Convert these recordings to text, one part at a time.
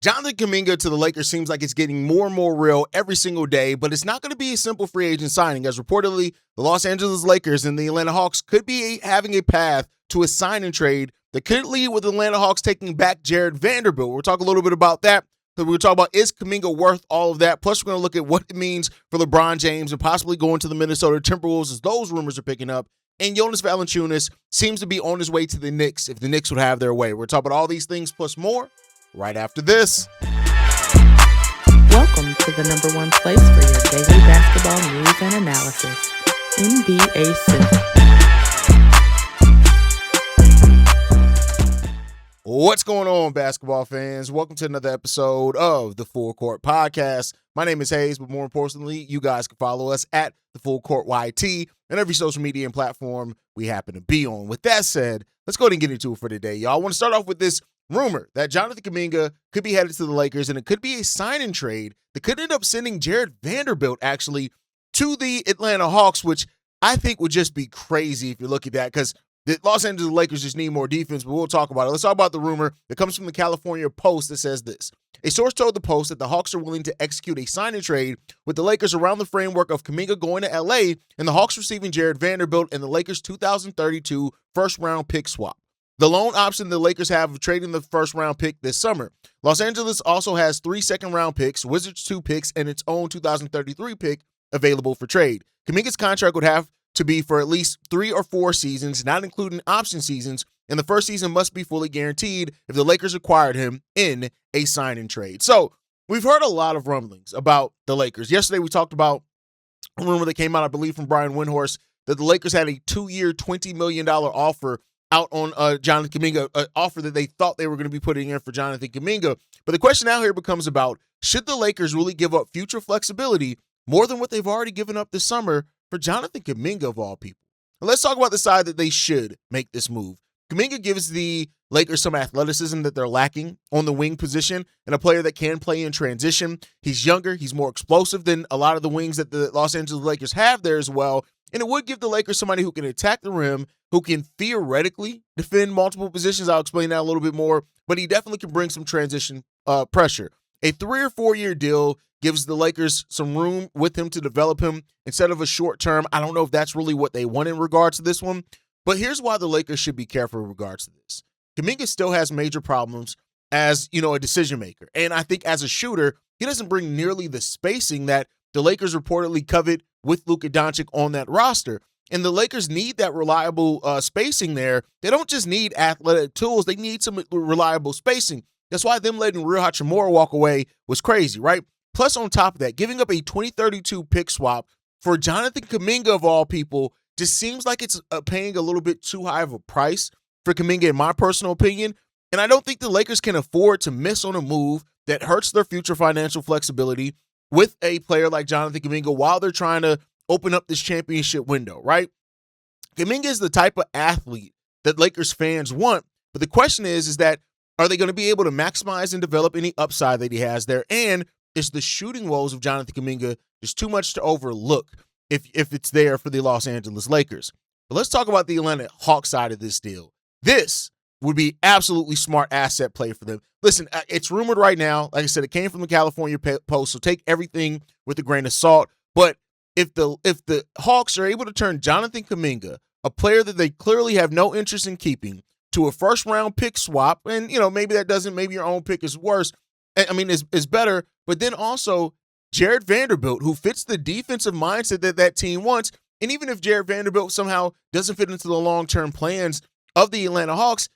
Jonathan Kuminga to the Lakers seems like it's getting more and more real every single day, but it's not going to be a simple free agent signing, as reportedly the Los Angeles Lakers and the Atlanta Hawks could be having a path to a sign and trade that could lead with the Atlanta Hawks taking back Jarred Vanderbilt. We'll talk a little bit about that. So we'll talk about, is Kuminga worth all of that? Plus, we're going to look at what it means for LeBron James and possibly going to the Minnesota Timberwolves as those rumors are picking up. And Jonas Valanciunas seems to be on his way to the Knicks if the Knicks would have their way. We're talking about all these things plus more right after this. Welcome to the number one place for your daily basketball news and analysis, NBA Soup. What's going on, basketball fans? Welcome to another episode of the Full Court Podcast. My name is Haize, but more importantly, you guys can follow us at the Full Court YT and every social media and platform we happen to be on. With that said, let's go ahead and get into it for today, y'all. I want to start off with this rumor that Jonathan Kuminga could be headed to the Lakers, and it could be a sign and trade that could end up sending Jarred Vanderbilt actually to the Atlanta Hawks, which I think would just be crazy if you look at that, because the Los Angeles Lakers just need more defense, but we'll talk about it. Let's talk about the rumor that comes from the California Post that says this. A source told the Post that the Hawks are willing to execute a sign and trade with the Lakers around the framework of Kuminga going to LA and the Hawks receiving Jarred Vanderbilt and the Lakers' 2032 first-round pick swap. The lone option the Lakers have of trading the first-round pick this summer. Los Angeles also has 3 second-round picks, Wizards 2 picks, and its own 2033 pick available for trade. Kuminga's contract would have to be for at least 3 or 4 seasons, not including option seasons, and the first season must be fully guaranteed if the Lakers acquired him in a sign-and trade. So we've heard a lot of rumblings about the Lakers. Yesterday we talked about a rumor that came out, I believe, from Brian Windhorst, that the Lakers had a 2-year, $20 million offer out on Jonathan Kuminga, an offer that they thought they were going to be putting in for Jonathan Kuminga. But the question now here becomes about, should the Lakers really give up future flexibility more than what they've already given up this summer for Jonathan Kuminga of all people? And let's talk about the side that they should make this move. Kuminga gives the Lakers some athleticism that they're lacking on the wing position and a player that can play in transition. He's younger. He's more explosive than a lot of the wings that the Los Angeles Lakers have there as well. And it would give the Lakers somebody who can attack the rim, who can theoretically defend multiple positions. I'll explain that a little bit more, but he definitely can bring some transition pressure. A 3 or 4 year deal gives the Lakers some room with him to develop him instead of a short term. I don't know if that's really what they want in regards to this one, but here's why the Lakers should be careful in regards to this. Kuminga still has major problems as, a decision maker. And I think as a shooter, he doesn't bring nearly the spacing that the Lakers reportedly covet with Luka Doncic on that roster. And the Lakers need that reliable spacing there. They don't just need athletic tools. They need some reliable spacing. That's why them letting Rui Hachimura walk away was crazy, right? Plus, on top of that, giving up a 2032 pick swap for Jonathan Kuminga of all people just seems like it's paying a little bit too high of a price for Kuminga, in my personal opinion. And I don't think the Lakers can afford to miss on a move that hurts their future financial flexibility with a player like Jonathan Kuminga while they're trying to open up this championship window, right? Kuminga is the type of athlete that Lakers fans want, but the question is that are they going to be able to maximize and develop any upside that he has there? And is the shooting woes of Jonathan Kuminga just too much to overlook if it's there for the Los Angeles Lakers? But let's talk about the Atlanta Hawks side of this deal. This would be absolutely smart asset play for them. Listen, it's rumored right now. Like I said, it came from the California Post, so take everything with a grain of salt. But if the Hawks are able to turn Jonathan Kuminga, a player that they clearly have no interest in keeping, to a first-round pick swap, and, maybe that doesn't, maybe your own pick is worse, is better, but then also Jarred Vanderbilt, who fits the defensive mindset that team wants, and even if Jarred Vanderbilt somehow doesn't fit into the long-term plans of the Atlanta Hawks,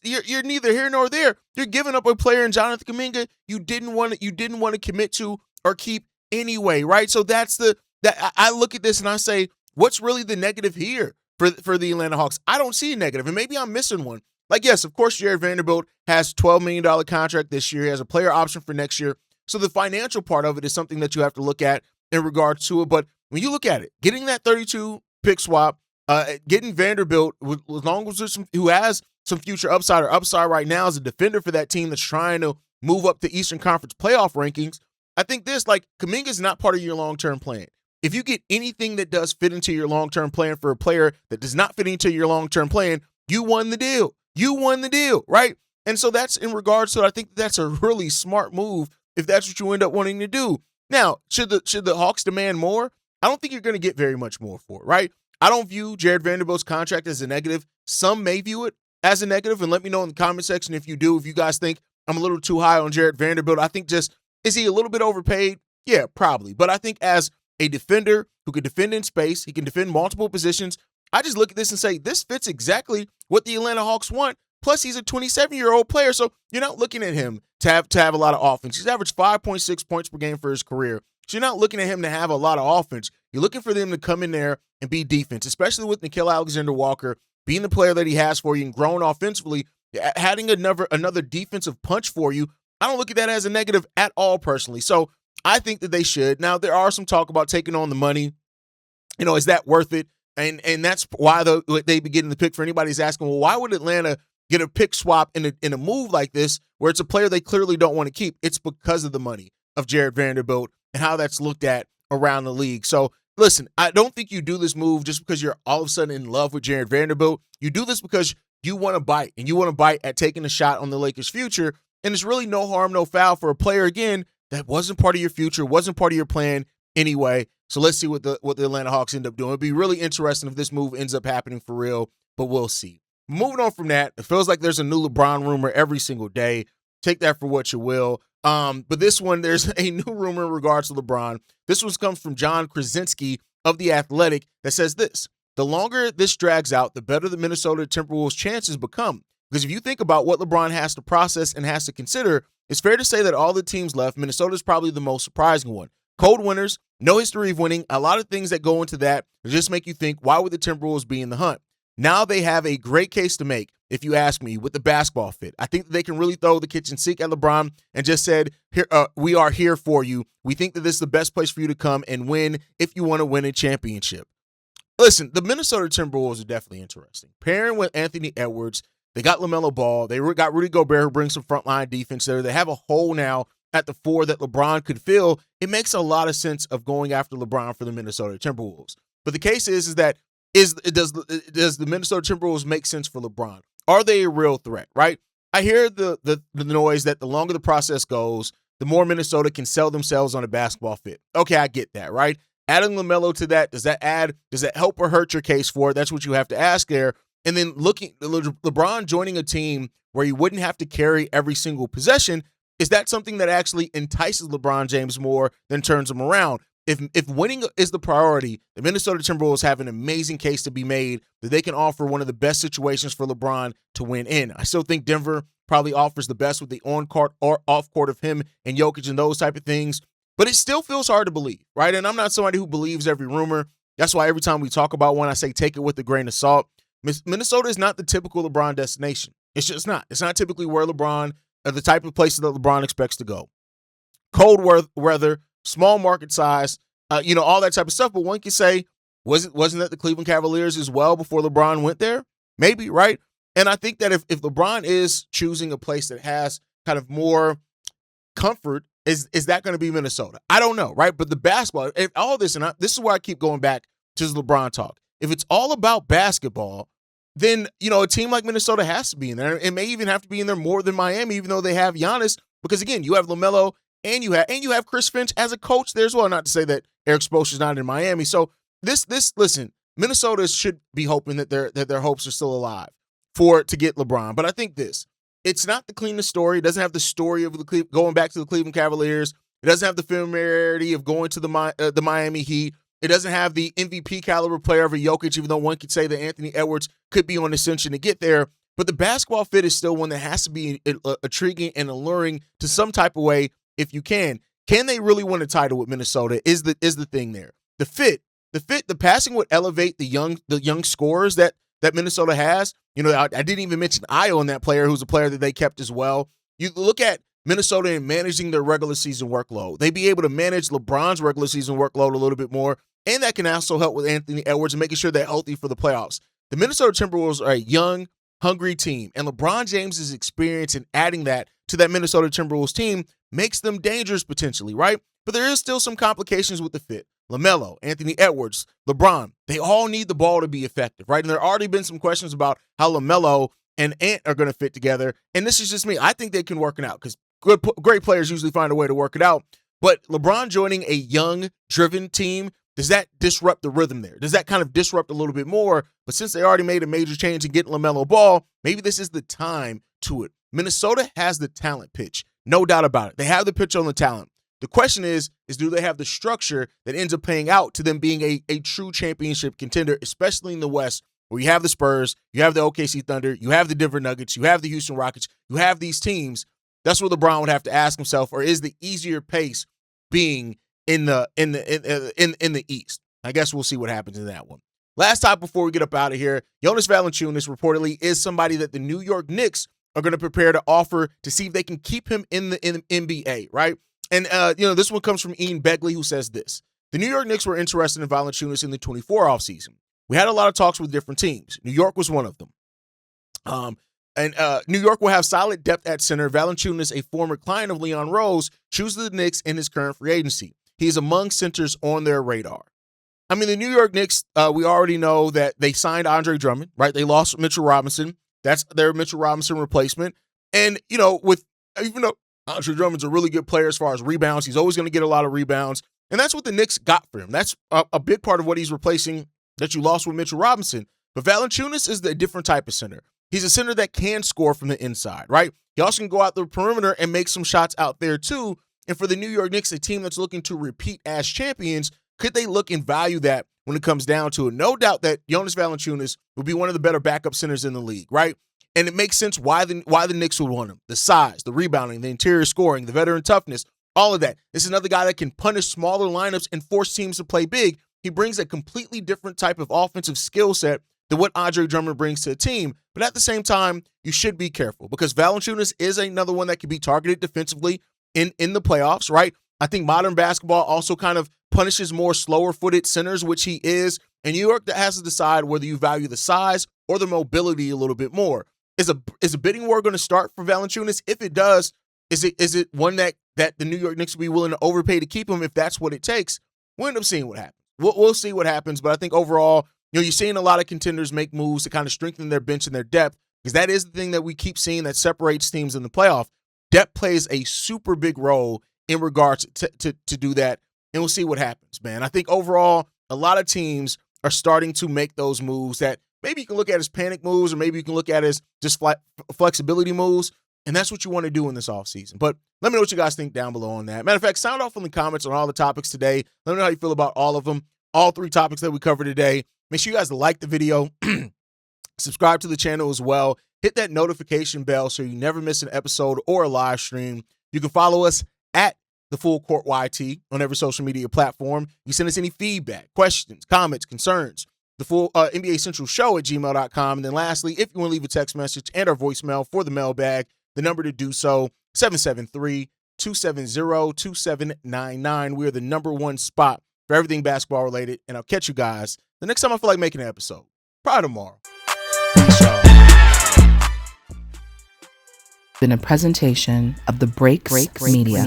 you're neither here nor there. You're giving up a player in Jonathan Kuminga you didn't want to commit to or keep anyway, right? So I look at this and I say, what's really the negative here for the Atlanta Hawks? I don't see a negative, and maybe I'm missing one. Like, yes, of course, Jarred Vanderbilt has a $12 million contract this year. He has a player option for next year. So the financial part of it is something that you have to look at in regards to it. But when you look at it, getting that 32 pick swap, getting Vanderbilt, as long as there's who has some future upside right now as a defender for that team that's trying to move up to Eastern Conference playoff rankings, I think Kuminga is not part of your long-term plan. If you get anything that does fit into your long-term plan for a player that does not fit into your long-term plan, you won the deal. You won the deal, right? And so that's in regards to, I think that's a really smart move if that's what you end up wanting to do. Now, should the Hawks demand more? I don't think you're going to get very much more for it, right? I don't view Jarred Vanderbilt's contract as a negative. Some may view it as a negative, and let me know in the comment section if you do, if you guys think I'm a little too high on Jarred Vanderbilt. I think just, is he a little bit overpaid? Yeah, probably. But I think as a defender who can defend in space, he can defend multiple positions, I just look at this and say, this fits exactly what the Atlanta Hawks want. Plus, he's a 27-year-old player, so you're not looking at him to have a lot of offense. He's averaged 5.6 points per game for his career. So you're not looking at him to have a lot of offense. You're looking for them to come in there and be defense, especially with Nickeil Alexander-Walker being the player that he has for you and growing offensively, adding another defensive punch for you. I don't look at that as a negative at all personally. So I think that they should. Now, there are some talk about taking on the money. Is that worth it? And that's why they be getting the pick. For anybody who's asking, well, why would Atlanta get a pick swap in a move like this where it's a player they clearly don't want to keep? It's because of the money of Jarred Vanderbilt and how that's looked at around the league. So listen, I don't think you do this move just because you're all of a sudden in love with Jarred Vanderbilt. You do this because you want to bite, and you want to bite at taking a shot on the Lakers' future. And it's really no harm, no foul for a player, again, that wasn't part of your future, wasn't part of your plan anyway. So let's see what the Atlanta Hawks end up doing. It'd be really interesting if this move ends up happening for real, but we'll see. Moving on from that, it feels like there's a new LeBron rumor every single day. Take that for what you will. But this one, there's a new rumor in regards to LeBron. This one comes from John Krasinski of The Athletic that says this: the longer this drags out, the better the Minnesota Timberwolves' chances become. Because if you think about what LeBron has to process and has to consider, it's fair to say that all the teams left, Minnesota's probably the most surprising one. Cold winters, no history of winning, a lot of things that go into that just make you think, why would the Timberwolves be in the hunt? Now they have a great case to make, if you ask me, with the basketball fit. I think that they can really throw the kitchen sink at LeBron and just said, "Here, we are here for you. We think that this is the best place for you to come and win if you want to win a championship." Listen, the Minnesota Timberwolves are definitely interesting. Pairing with Anthony Edwards, they got LaMelo Ball. They got Rudy Gobert, who brings some frontline defense there. They have a hole now at the 4 that LeBron could fill. It makes a lot of sense of going after LeBron for the Minnesota Timberwolves. But the case is that does the Minnesota Timberwolves make sense for LeBron? Are they a real threat, right? I hear the noise that the longer the process goes, the more Minnesota can sell themselves on a basketball fit. Okay, I get that, right? Adding LaMelo to that, does that help or hurt your case for it? That's what you have to ask there. And then LeBron joining a team where he wouldn't have to carry every single possession, is that something that actually entices LeBron James more than turns him around? If winning is the priority, the Minnesota Timberwolves have an amazing case to be made that they can offer one of the best situations for LeBron to win in. I still think Denver probably offers the best with the on-court or off-court of him and Jokic and those type of things. But it still feels hard to believe, right? And I'm not somebody who believes every rumor. That's why every time we talk about one, I say take it with a grain of salt. Minnesota is not the typical LeBron destination. It's just not. It's not typically where LeBron, or the type of places that LeBron expects to go. Cold weather, small market size, all that type of stuff. But one can say, wasn't that the Cleveland Cavaliers as well before LeBron went there? Maybe, right? And I think that if LeBron is choosing a place that has kind of more comfort, is that going to be Minnesota? I don't know, right? But the basketball, all this, and this is where I keep going back to the LeBron talk. If it's all about basketball, then, a team like Minnesota has to be in there. It may even have to be in there more than Miami, even though they have Giannis, because again, you have LaMelo and you have Chris Finch as a coach there as well. Not to say that Eric Spoelstra's not in Miami. So listen, Minnesota should be hoping that their hopes are still alive to get LeBron. But I think it's not the cleanest story. It doesn't have the story of going back to the Cleveland Cavaliers. It doesn't have the familiarity of going to the Miami Heat. It doesn't have the MVP caliber player over Jokic, even though one could say that Anthony Edwards could be on ascension to get there. But the basketball fit is still one that has to be intriguing and alluring to some type of way if you can. Can they really win a title with Minnesota is the thing there. The passing would elevate the young scorers that Minnesota has. I didn't even mention Io in that player, who's a player that they kept as well. You look at Minnesota in managing their regular season workload. They'd be able to manage LeBron's regular season workload a little bit more, and that can also help with Anthony Edwards and making sure they're healthy for the playoffs. The Minnesota Timberwolves are a young, hungry team, and LeBron James' experience in adding that to that Minnesota Timberwolves team makes them dangerous potentially, right? But there is still some complications with the fit. LaMelo, Anthony Edwards, LeBron, they all need the ball to be effective, right? And there have already been some questions about how LaMelo and Ant are going to fit together. And this is just me. I think they can work it out because great players usually find a way to work it out. But LeBron joining a young, driven team, does that disrupt the rhythm there? Does that kind of disrupt a little bit more? But since they already made a major change in getting LaMelo Ball, maybe this is the time to it. Minnesota has the talent pitch. No doubt about it. They have the pitch on the talent. The question is do they have the structure that ends up paying out to them being a true championship contender, especially in the West, where you have the Spurs, you have the OKC Thunder, you have the Denver Nuggets, you have the Houston Rockets, you have these teams. That's where LeBron would have to ask himself, or is the easier pace being in the East? I guess we'll see what happens in that one. Last time before we get up out of here, Jonas Valanciunas reportedly is somebody that the New York Knicks are going to prepare to offer to see if they can keep him in the NBA, right? And, this one comes from Ian Begley, who says this. The New York Knicks were interested in Valanciunas in the 24 offseason. We had a lot of talks with different teams. New York was one of them. New York will have solid depth at center. Valanciunas, a former client of Leon Rose, chooses the Knicks in his current free agency. He is among centers on their radar. I mean, the New York Knicks, we already know that they signed Andre Drummond, right? They lost Mitchell Robinson. That's their Mitchell Robinson replacement. And, even though Andre Drummond's a really good player as far as rebounds, he's always going to get a lot of rebounds. And that's what the Knicks got for him. That's a big part of what he's replacing that you lost with Mitchell Robinson. But Valanciunas is a different type of center. He's a center that can score from the inside, right? He also can go out the perimeter and make some shots out there too. And for the New York Knicks, a team that's looking to repeat as champions, could they look and value that when it comes down to it? No doubt that Jonas Valanciunas would be one of the better backup centers in the league, right? And it makes sense why the Knicks would want him. The size, the rebounding, the interior scoring, the veteran toughness, all of that. This is another guy that can punish smaller lineups and force teams to play big. He brings a completely different type of offensive skill set than what Andre Drummond brings to a team. But at the same time, you should be careful because Valanciunas is another one that can be targeted defensively in the playoffs, right? I think modern basketball also kind of punishes more slower-footed centers, which he is. And New York that has to decide whether you value the size or the mobility a little bit more. Is a bidding war going to start for Valanciunas? If it does, is it one that the New York Knicks will be willing to overpay to keep him if that's what it takes? We'll end up seeing what happens. We'll see what happens, but I think overall, you're seeing a lot of contenders make moves to kind of strengthen their bench and their depth because that is the thing that we keep seeing that separates teams in the playoff. Depth plays a super big role in regards to do that, and we'll see what happens, man. I think overall, a lot of teams are starting to make those moves that maybe you can look at as panic moves or maybe you can look at as just flexibility moves, and that's what you want to do in this offseason. But let me know what you guys think down below on that. Matter of fact, sound off in the comments on all the topics today. Let me know how you feel about all of them, all 3 topics that we covered today. Make sure you guys like the video, subscribe to the channel as well, hit that notification bell so you never miss an episode or a live stream. You can follow us at The Full Court YT on every social media platform. You send us any feedback, questions, comments, concerns. The Full NBA Central Show at gmail.com. And then lastly, if you want to leave a text message and our voicemail for the mailbag, the number to do so, 773-270-2799. We are the #1 spot for everything basketball related. And I'll catch you guys the next time I feel like making an episode. Probably tomorrow. Peace, y'all. Been a presentation of the Breaks Media.